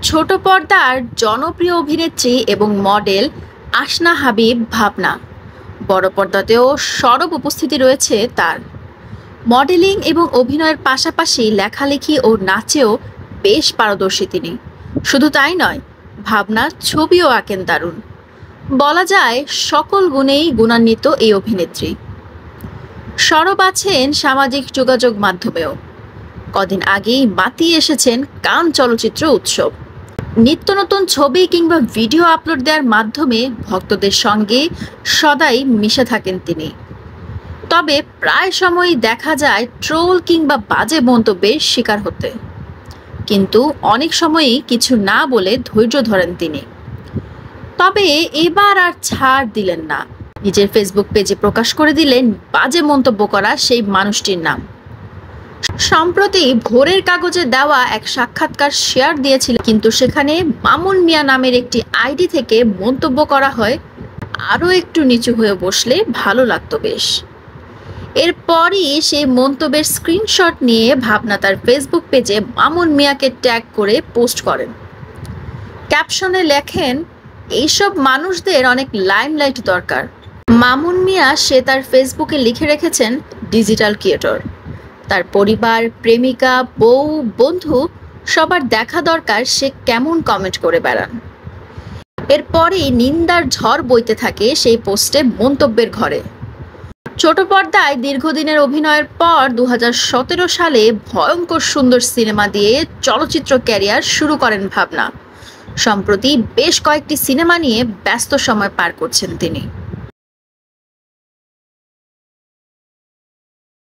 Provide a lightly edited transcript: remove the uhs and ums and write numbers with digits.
ছোট পর্দার জনপ্রিয় অভিনেত্রী এবং মডেল আসনা হাবিব ভাবনা। বড় পর্দাতেও সরব উপস্থিতি রয়েছে তার। মডেলিং এবং অভিনয়ের পাশাপাশি লেখালেখি ও নাচেও বেশ পারদর্শী তিনি। শুধু তাই নয়, ভাবনা ছবিও আঁকেন দারুণ। বলা যায় সকল গুণেই গুণান্বিত এই অভিনেত্রী। সরব আছেন সামাজিক যোগাযোগ মাধ্যমেও। কদিন আগেই মাতিয়ে এসেছেন কান চলচ্চিত্র উৎসব। নিত্য নতুন ছবি কিংবা ভিডিও আপলোড দেওয়ার মাধ্যমে ভক্তদের সঙ্গে সদাই মিশে থাকেন তিনি। তবে প্রায় সময়ই দেখা যায় ট্রোল কিংবা বাজে মন্তব্যের শিকার হতে, কিন্তু অনেক সময়ই কিছু না বলে ধৈর্য ধরেন তিনি। তবে এবার আর ছাড় দিলেন না, নিজের ফেসবুক পেজে প্রকাশ করে দিলেন বাজে মন্তব্য করা সেই মানুষটির নাম। সম্প্রতি ভোরের কাগজে দেওয়া এক সাক্ষাৎকার শেয়ার দিয়েছিল, কিন্তু সেখানে মামুন মিয়া নামের একটি আইডি থেকে মন্তব্য করা হয়, আরও একটু নিচু হয়ে বসলে ভালো লাগতো বেশ। এরপরই সেই মন্তব্যের স্ক্রিনশট নিয়ে ভাবনা তার ফেসবুক পেজে মামুন মিয়াকে ট্যাগ করে পোস্ট করেন। ক্যাপশনে লেখেন, এইসব মানুষদের অনেক লাইমলাইট দরকার। মামুন মিয়া সে তার ফেসবুকে লিখে রেখেছেন ডিজিটাল ক্রিয়েটর। তার পরিবার, প্রেমিকা, বউ, বন্ধু সবার দেখা দরকার সে কেমন কমেন্ট করে বেড়ান। এরপরই নিন্দার ঝড় বইতে থাকে সেই পোস্টে মন্তব্যের ঘরে। ছোট পর্দায় দীর্ঘদিনের অভিনয়ের পর 2017 সালে ভয়ঙ্কর সুন্দর সিনেমা দিয়ে চলচ্চিত্র ক্যারিয়ার শুরু করেন ভাবনা। সম্প্রতি বেশ কয়েকটি সিনেমা নিয়ে ব্যস্ত সময় পার করছেন তিনি।